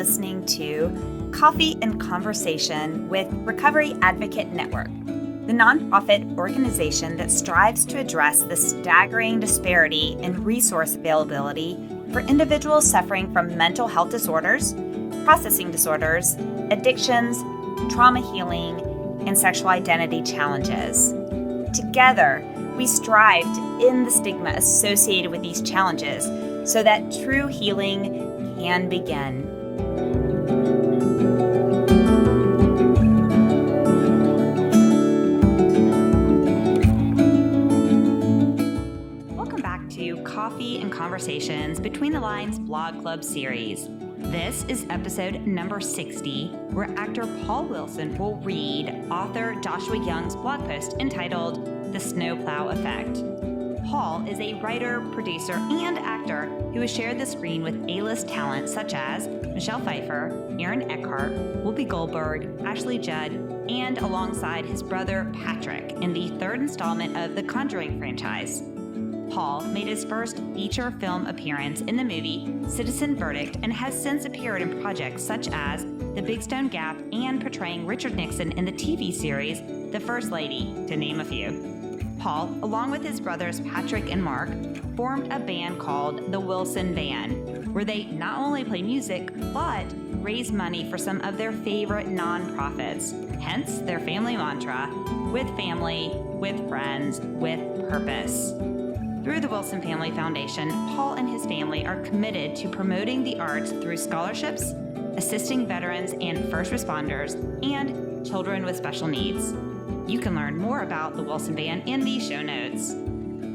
listening to Coffee and Conversation with Recovery Advocate Network, the nonprofit organization that strives to address the staggering disparity in resource availability for individuals suffering from mental health disorders, processing disorders, addictions, trauma healing, and sexual identity challenges. Together, we strive to end the stigma associated with these challenges so that true healing can begin. Welcome back to Coffee and Conversations Between the Lines Blog Club series. This is episode number 60, where actor Paul Wilson will read author Joshua Young's blog post entitled The Snowplow Effect. Paul is a writer, producer, and actor who has shared the screen with A-list talent such as Michelle Pfeiffer, Aaron Eckhart, Whoopi Goldberg, Ashley Judd, and alongside his brother Patrick in the third installment of the Conjuring franchise. Paul made his first feature film appearance in the movie Citizen Verdict and has since appeared in projects such as The Big Stone Gap and portraying Richard Nixon in the TV series The First Lady, to name a few. Paul, along with his brothers Patrick and Mark, formed a band called the Wilson Band, where they not only play music, but raise money for some of their favorite nonprofits, hence their family mantra, with family, with friends, with purpose. Through the Wilson Family Foundation, Paul and his family are committed to promoting the arts through scholarships, assisting veterans and first responders, and children with special needs. You can learn more about the Wilson Band in the show notes.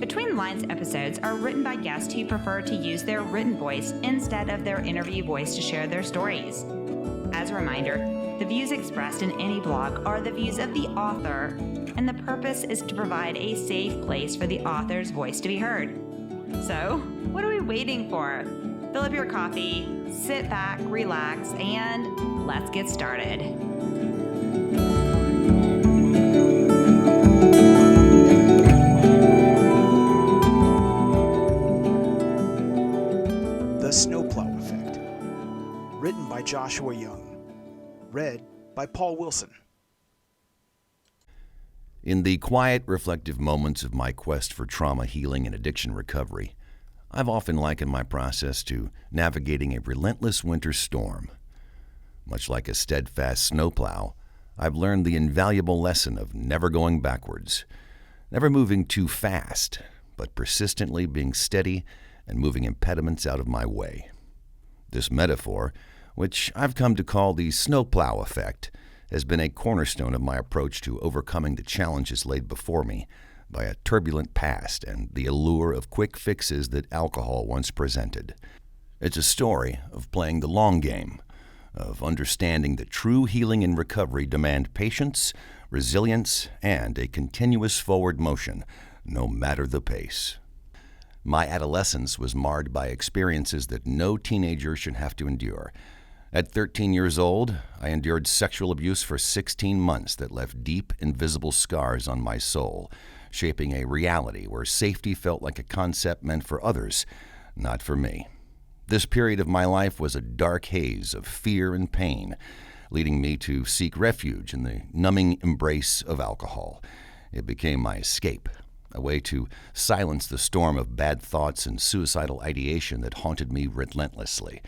Between the Lines episodes are written by guests who prefer to use their written voice instead of their interview voice to share their stories. As a reminder, the views expressed in any blog are the views of the author, and the purpose is to provide a safe place for the author's voice to be heard. So, what are we waiting for? Fill up your coffee, sit back, relax, and let's get started. The Snowplow Effect. Written by Joshua Young. Read by Paul Wilson. In the quiet, reflective moments of my quest for trauma healing and addiction recovery, I've often likened my process to navigating a relentless winter storm. Much like a steadfast snowplow, I've learned the invaluable lesson of never going backwards, never moving too fast, but persistently being steady and moving impediments out of my way. This metaphor, which I've come to call the Snowplow Effect, has been a cornerstone of my approach to overcoming the challenges laid before me by a turbulent past and the allure of quick fixes that alcohol once presented. It's a story of playing the long game, of understanding that true healing and recovery demand patience, resilience, and a continuous forward motion, no matter the pace. My adolescence was marred by experiences that no teenager should have to endure. At 13 years old, I endured sexual abuse for 16 months that left deep, invisible scars on my soul, shaping a reality where safety felt like a concept meant for others, not for me. This period of my life was a dark haze of fear and pain, leading me to seek refuge in the numbing embrace of alcohol. It became my escape, a way to silence the storm of bad thoughts and suicidal ideation that haunted me relentlessly.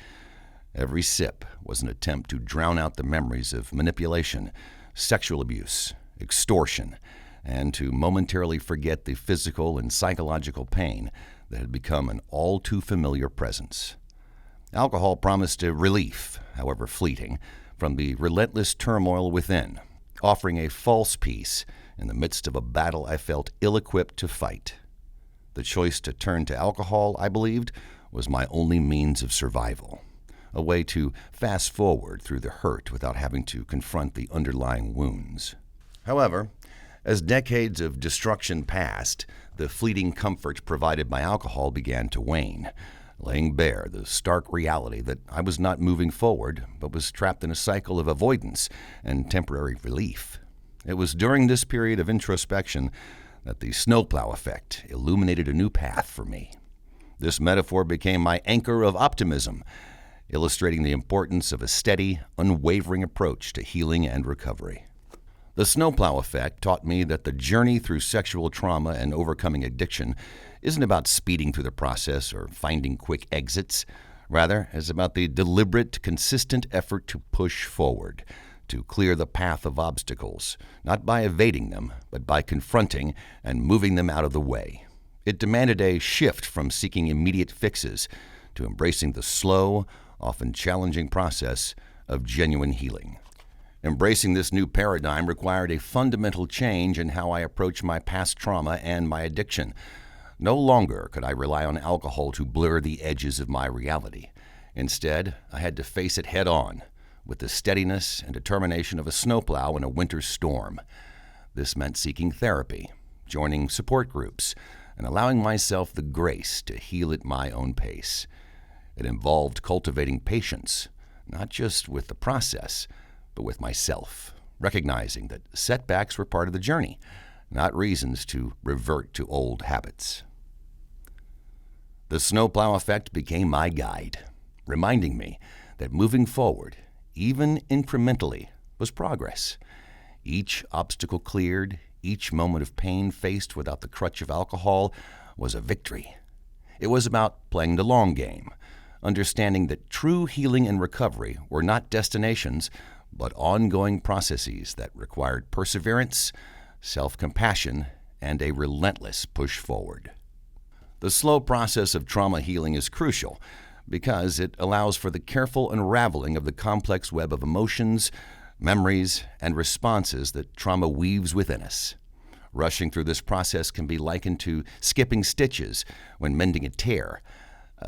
Every sip was an attempt to drown out the memories of manipulation, sexual abuse, extortion, and to momentarily forget the physical and psychological pain that had become an all-too-familiar presence. Alcohol promised a relief, however fleeting, from the relentless turmoil within, offering a false peace in the midst of a battle I felt ill-equipped to fight. The choice to turn to alcohol, I believed, was my only means of survival, a way to fast forward through the hurt without having to confront the underlying wounds. However, as decades of destruction passed, the fleeting comfort provided by alcohol began to wane, laying bare the stark reality that I was not moving forward, but was trapped in a cycle of avoidance and temporary relief. It was during this period of introspection that the Snowplow Effect illuminated a new path for me. This metaphor became my anchor of optimism, illustrating the importance of a steady, unwavering approach to healing and recovery. The Snowplow Effect taught me that the journey through sexual trauma and overcoming addiction isn't about speeding through the process or finding quick exits. Rather, it's about the deliberate, consistent effort to push forward, to clear the path of obstacles, not by evading them, but by confronting and moving them out of the way. It demanded a shift from seeking immediate fixes to embracing the slow, often challenging process of genuine healing. Embracing this new paradigm required a fundamental change in how I approach my past trauma and my addiction. No longer could I rely on alcohol to blur the edges of my reality. Instead, I had to face it head on, with the steadiness and determination of a snowplow in a winter storm. This meant seeking therapy, joining support groups, and allowing myself the grace to heal at my own pace. It involved cultivating patience, not just with the process, but with myself, recognizing that setbacks were part of the journey, not reasons to revert to old habits. The Snowplow Effect became my guide, reminding me that moving forward, even incrementally, was progress. Each obstacle cleared, each moment of pain faced without the crutch of alcohol was a victory. It was about playing the long game, understanding that true healing and recovery were not destinations, but ongoing processes that required perseverance, self-compassion, and a relentless push forward. The slow process of trauma healing is crucial because it allows for the careful unraveling of the complex web of emotions, memories, and responses that trauma weaves within us. Rushing through this process can be likened to skipping stitches when mending a tear,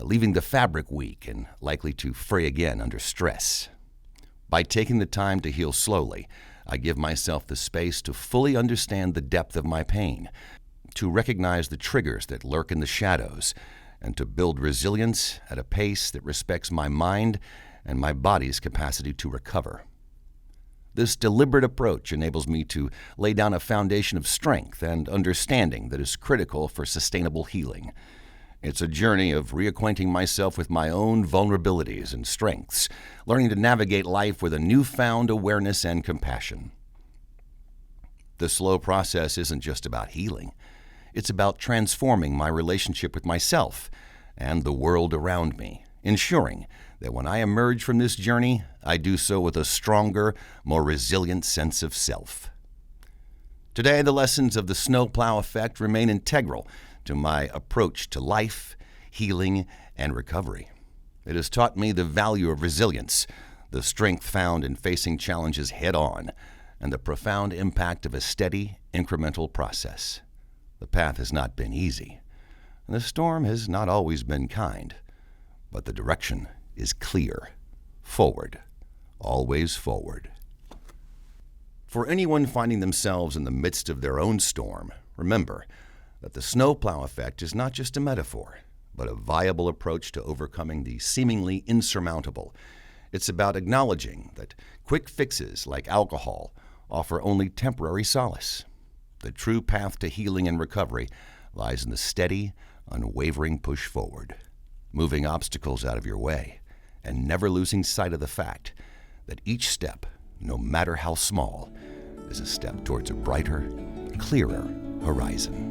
leaving the fabric weak and likely to fray again under stress. By taking the time to heal slowly, I give myself the space to fully understand the depth of my pain, to recognize the triggers that lurk in the shadows, and to build resilience at a pace that respects my mind and my body's capacity to recover. This deliberate approach enables me to lay down a foundation of strength and understanding that is critical for sustainable healing. It's a journey of reacquainting myself with my own vulnerabilities and strengths, learning to navigate life with a newfound awareness and compassion. The slow process isn't just about healing. It's about transforming my relationship with myself and the world around me, ensuring that when I emerge from this journey, I do so with a stronger, more resilient sense of self. Today, the lessons of the Snowplow Effect remain integral to my approach to life, healing, and recovery. It has taught me the value of resilience, the strength found in facing challenges head-on, and the profound impact of a steady, incremental process. The path has not been easy, and the storm has not always been kind, but the direction is clear. Forward. Always forward. For anyone finding themselves in the midst of their own storm, remember that the Snowplow Effect is not just a metaphor, but a viable approach to overcoming the seemingly insurmountable. It's about acknowledging that quick fixes like alcohol offer only temporary solace. The true path to healing and recovery lies in the steady, unwavering push forward, moving obstacles out of your way, and never losing sight of the fact that each step, no matter how small, is a step towards a brighter, clearer horizon.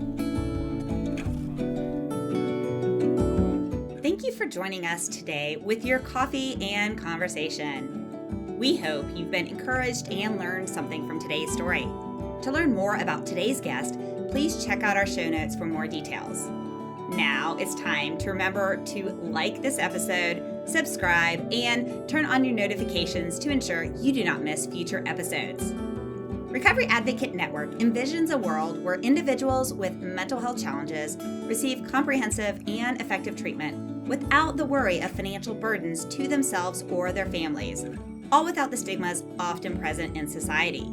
Thank you for joining us today with your coffee and conversation. We hope you've been encouraged and learned something from today's story. To learn more about today's guest, please check out our show notes for more details. Now it's time to remember to like this episode, subscribe, and turn on your notifications to ensure you do not miss future episodes. Recovery Advocate Network envisions a world where individuals with mental health challenges receive comprehensive and effective treatment without the worry of financial burdens to themselves or their families, all without the stigmas often present in society.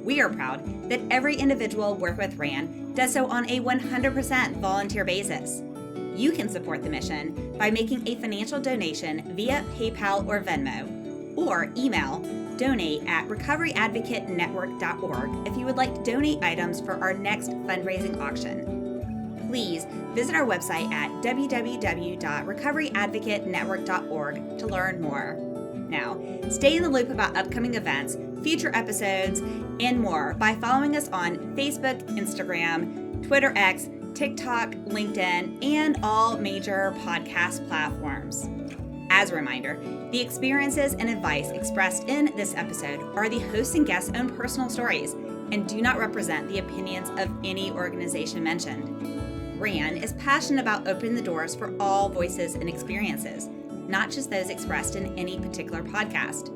We are proud that every individual worked with RAN does so on a 100% volunteer basis. You can support the mission by making a financial donation via PayPal or Venmo, or email donate@recoveryadvocatenetwork.org if you would like to donate items for our next fundraising auction. please visit our website at www.recoveryadvocatenetwork.org to learn more. Now, stay in the loop about upcoming events, future episodes, and more by following us on Facebook, Instagram, Twitter X, TikTok, LinkedIn, and all major podcast platforms. As a reminder, the experiences and advice expressed in this episode are the host and guest's own personal stories and do not represent the opinions of any organization mentioned. RAN is passionate about opening the doors for all voices and experiences, not just those expressed in any particular podcast.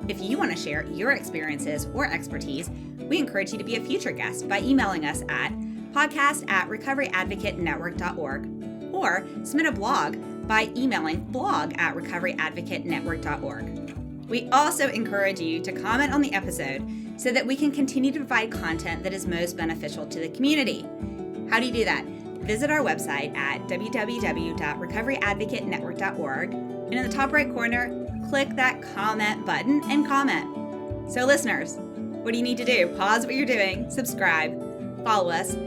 If you want to share your experiences or expertise, we encourage you to be a future guest by emailing us at podcast@recoveryadvocatenetwork.org or submit a blog by emailing blog@recoveryadvocatenetwork.org. We also encourage you to comment on the episode so that we can continue to provide content that is most beneficial to the community. How do you do that? Visit our website at www.recoveryadvocatenetwork.org, and in the top right corner, click that comment button and comment. So listeners, what do you need to do? Pause what you're doing, subscribe, follow us.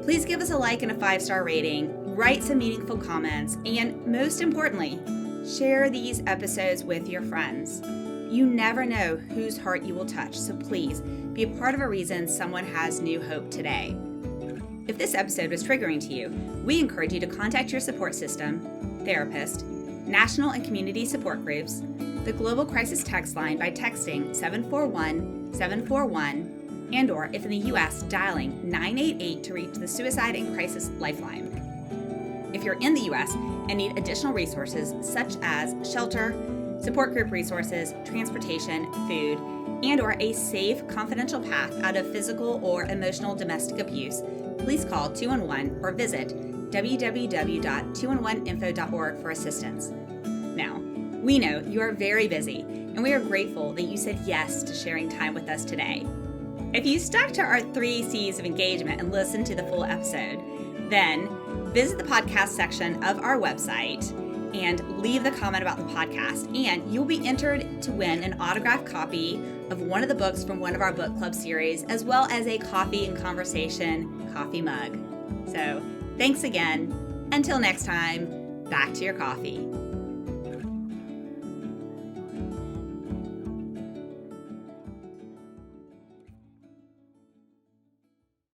Please give us a like and a 5-star rating, write some meaningful comments, and most importantly, share these episodes with your friends. You never know whose heart you will touch, so please be a part of a reason someone has new hope today. If this episode was triggering to you, we encourage you to contact your support system, therapist, national and community support groups, the Global Crisis Text Line by texting 741-741, and/or if in the U.S., dialing 988 to reach the Suicide and Crisis Lifeline. If you're in the U.S. and need additional resources such as shelter, support group resources, transportation, food, and/or a safe, confidential path out of physical or emotional domestic abuse, please call 211 or visit www.211info.org for assistance. Now, we know you are very busy, and we are grateful that you said yes to sharing time with us today. If you stuck to our 3 C's of engagement and listened to the full episode, then visit the podcast section of our website and leave the comment about the podcast, and you'll be entered to win an autographed copy of one of the books from one of our book club series, as well as a Coffee and Conversation coffee mug. So thanks again. Until next time, back to your coffee.